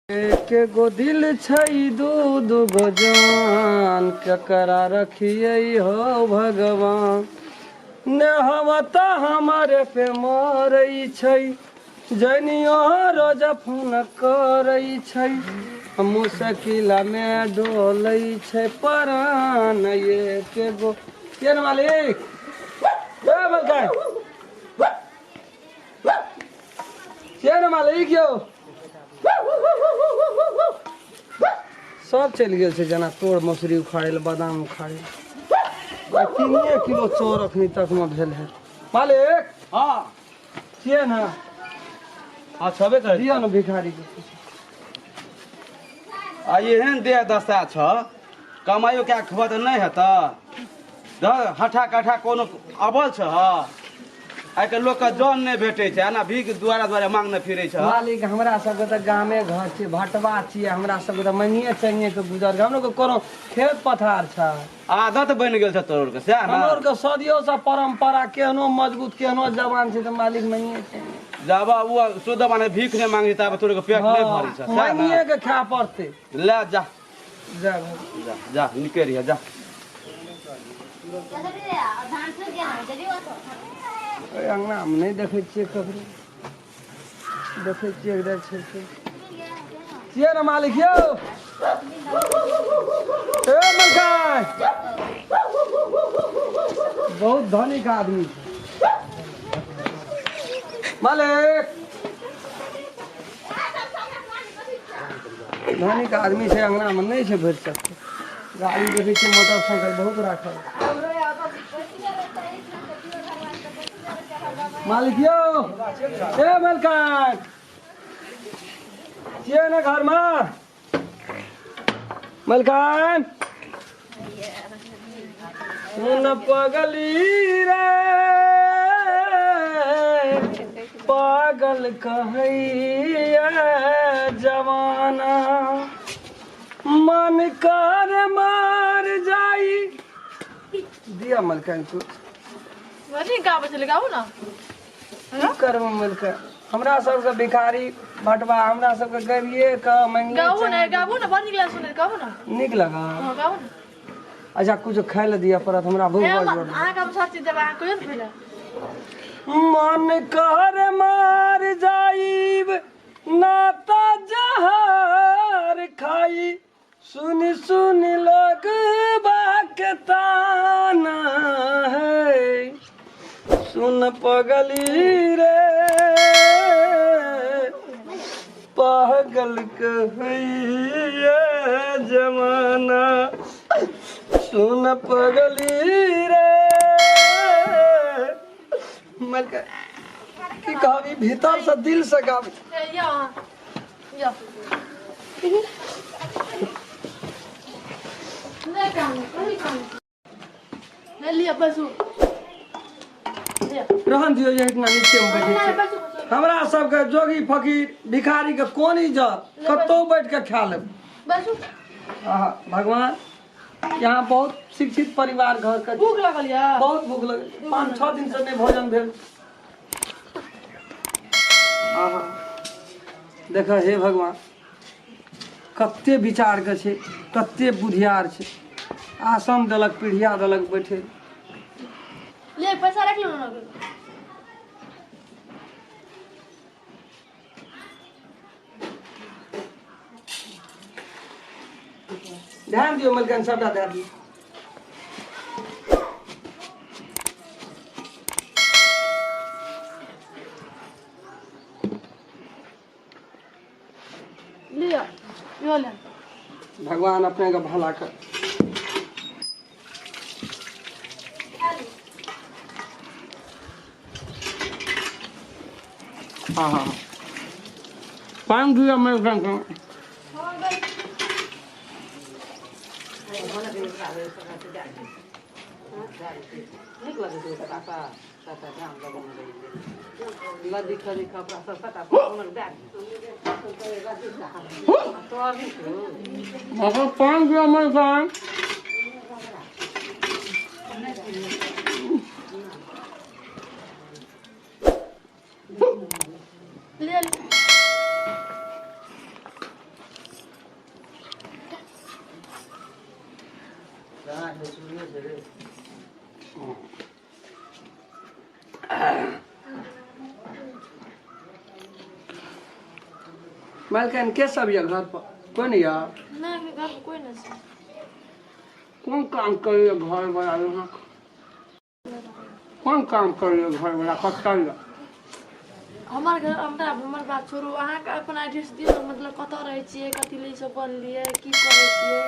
एक गो दिल छै दू दू गो जान केकरा रखिए हो भगवान ने हवता हमारे पे मरई छै जनियो रोज फोन करई छै मुश्किल में डोलई छै परान एक गो के मालिक ए बलका के मालिक यो सब चल गए से जना तोड़ मसूरी उखाड़े बादाम उखाड़े 3 किलो चोर अखनी तक में भेल है मालिक। हाँ छिए ना हाँ छबे कर दिया ना भिखारी के आ एहन देह दशा छ कमाइयो क्या खबर तो नहीं है तो हठा कठा कोनो अबल छ आइ के लोग का जन नहीं भेटे छै ना भीख द्वारा द्वारा मांगने फिरे छ। मालिक हमरा सब के त गामे घर छै भटवा छिए हमरा सब के त मनिए चाहिए के गुजर हमरो के कोनो खेत पथार छ आदत बन गेल छ तोर के से ना हमर के सदियो से परंपरा केहनो मजबूत केहनो जवान छै त मालिक मनिए चाहिए जब वो शुद्ध माने भीख नहीं मांगी तब तोर के पेट नहीं भरी छ मनिए के खा पड़ते ले जा जा जा जा निकल जा अंगना में नहीं देखे छिए ककरो देखे छिए इधर छै छिए ना मालिक यो ए मलकाई बहुत धनिक आदमी छै मालिक धनिक आदमी छै अंगना में नहीं छै भर सकते गाड़ी देखे छिए मोटरसाइकिल बहुत राखल मालिक यो ए मलकाई छिए ना घर में मलकाई सुन पगली रे पागल कहैया जवाना मन कर मार जाई दिया मलकाई तू वही गाँव चले गाँव ना कर मिलकर हमरा सबके भिखारी भटवा हमरा सबके गरीबे का मंगिए गाँव ना बन गया सुने गाँव ना निक लगा हाँ गाँव ना अच्छा कुछ खाए ले दिया पड़त हमरा भूख बहुत आ का सब चीज देबा कोई नहीं पहले मन कर मार जाईब नाता जहर खाई सुन सुन लोग बाकताना है सुन पगली रे पागल कहैया जमाना सुन पगली रे मलका की कहबी भीतर से दिल से गाबी या ले काम कोई काम ले लिया बसु रहन दियो ये इतना नीचे में बैठे छै हमरा सबके जोगी फकीर भिखारी के कोन इज्जत कतौ बैठ के खा लेब बसु भगवान यहाँ बहुत शिक्षित परिवार घर के भूख लगल या बहुत भूख लगे 5-6 दिन से नहीं भोजन भेल देख हे भगवान कते विचार के छै कते बुधियार छै आसन देलक पीढ़िया देलक बैठे ले पैसा रख लो ना ध्यान दियो मलकन सबटा दे दियो लिया यो ले भगवान अपने का भला कर हाँ पान दिया मैं पान दिया मैं मालकिन के सब ये घर पर कोई नहीं यार नहीं घर पे कोई नहीं है। कौन काम करे घर वाला यहाँ कौन काम करे घर वाला कतल हमार घर हमर बात छोड़ू अहाँ के अपन एड्रेस दियो मतलब कतऽ रहै छियै कथि लेल सब बनलिए की करै छियै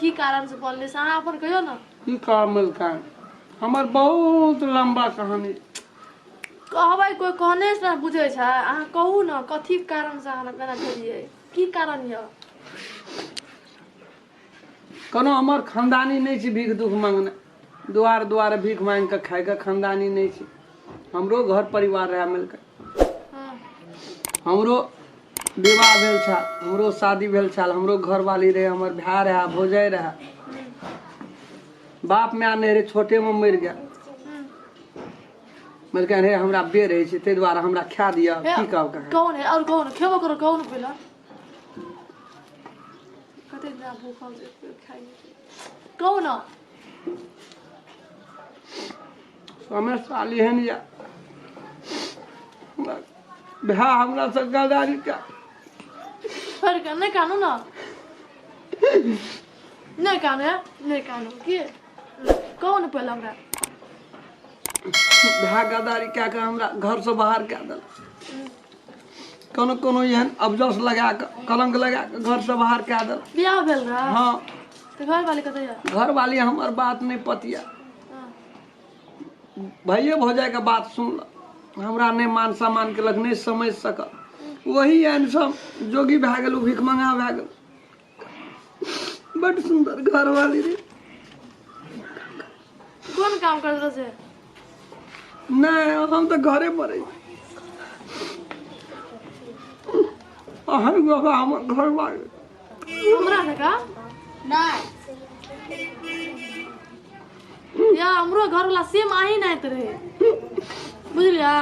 की कारण से बनले से अहाँ अपन कहियो ना की काम मालकिन हमर बहुत लंबा कहानी कहबै कोई कहने से ना बुझै छै अहाँ कहू ना कथि कारण से अहाँ केना भेलिए की कारण य कोनो हमर खानदानी नहीं छी भीख दुख मांगने दुआर दुआर भीख मांग के खाए के खानदानी नहीं छी हमरो घर परिवार रहे मिलके हमरो विवाह भेल छल हमरो शादी भेल छल हमरो घरवाली रहे हमर भाई रहे भौजाई रहे बाप माय नहीं रहे छोटे में मर गया मिलके रे हमरा बे रहे छै ते द्वारा हमरा खा दिया की कहब कहे कौन है और कौन खेबो करो कौन पहला कते ना भूखल खाई कौन समय साली है या भा हमरा से गदारी का पर नहीं कानू ना नहीं कानू की कौन पहला हमरा भा गदारी क्या के हमरा घर से बाहर क्या दल कोनो कोनो एहन अबजस लगा के कलंक लगा के घर से बाहर क्या दल बियाह भेल रहा हाँ तो घर वाले कतै या घर वाली हमर बात नहीं पतिया भैये भौजाई के बात सुन हमरा नहीं मान सम्मान के लग नहीं समझ सकल वही एहन सब जोगी भए गेल भीख मंगा भए गेल बड़ सुंदर घर वाली रे कौन काम कर रहे से नहीं हम तो घरे पर हर जगह हमर घर वाले हमरा ने का या हमरो घर वाला सेम आही नहीं त रहे बुझलिया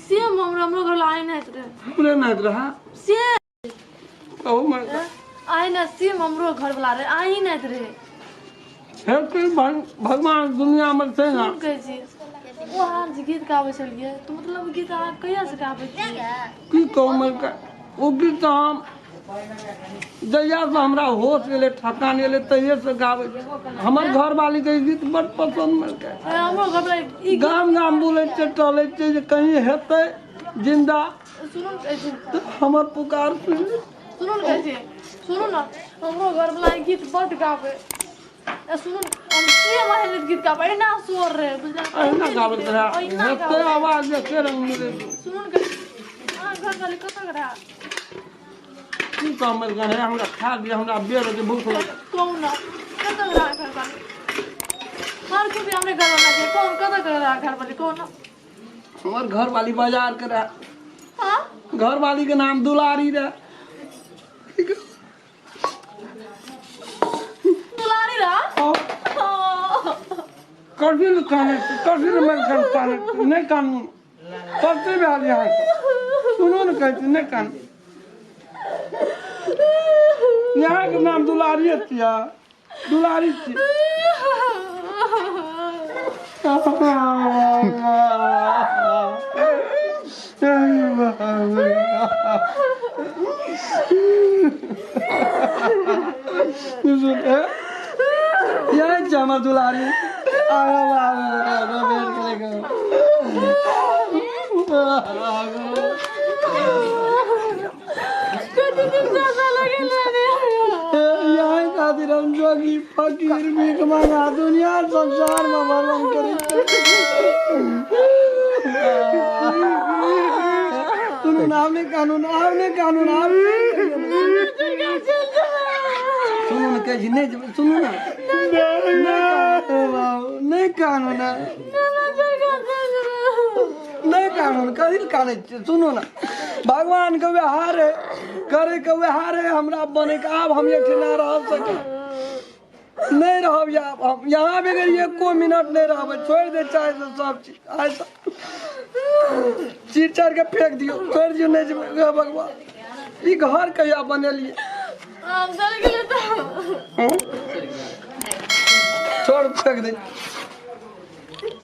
सेम हमरो घर वाला आही नहीं त रहे हमरे नहीं रहा सेम कहू मैं आही ना सेम हमरो घर वाला रहे आही नहीं त रहे हे कोई भगवान दुनिया में छै ना सुन कहै छी ओ अहाँ जे गीत गाबै छलिए तो मतलब गीत अहाँ कहिया से गाबै छी की कहू मैं ओ गीत हम जहिया से हमरा होश एले ठकान एले तहिए से गावे हमर घर वाली के गीत बड़ पसंद मिलके हमरो घर वाला ई गाम गाम बुले छै टले छै जे कहीं हेतै जिंदा सुनू कहै छी तो हमर पुकार सुनू कहै छी सुनू ना हमरो घर वाला ई गीत बड़ गावे सुनू हम से माहले गीत गावे ना सोर रे बुझला अहिना गावे रहा हेतै आवाज के रंग मिले सुनू कहै आ घर वाले कत रहा की काम मिल गए हमरा खा दिया हमरा बेर के भूख लगे कौन कत रहा घर वाले हर कोई हमरे घर वाला के कौन कत रहा घर वाले कौन हमर घर वाली बाजार के रहा हां घर वाली के नाम दुलारी रहा दुलारी रहा कभी मैं करता नहीं कानून सबसे भी यहाँ सुनो न कहती नहीं कानून यहाँ के नाम दुलारी थिया दुलारी थी यही जमा दुलारी यहाँ खातिर हम जोगी फकीर भीख मांगा दुनिया संसार में भरम करे सुनो आपने कानून सुनो ना कह नहीं सुनो ना नहीं कानून नहीं कानून कभी काने सुनो ना भगवान के व्यवहार है करे के व्यवहार है हमरा बने के अब हम एक ना रह सके नहीं रहब हम यहाँ भी अगर एको मिनट नहीं रहब छोड़ दे चाहे तो सब चीज ऐसा चीर चार के फेंक दियो छोड़ दियो नहीं भगवान ई घर कहिया बनेलिए हम चल गेले तो छोड़ फेंक दे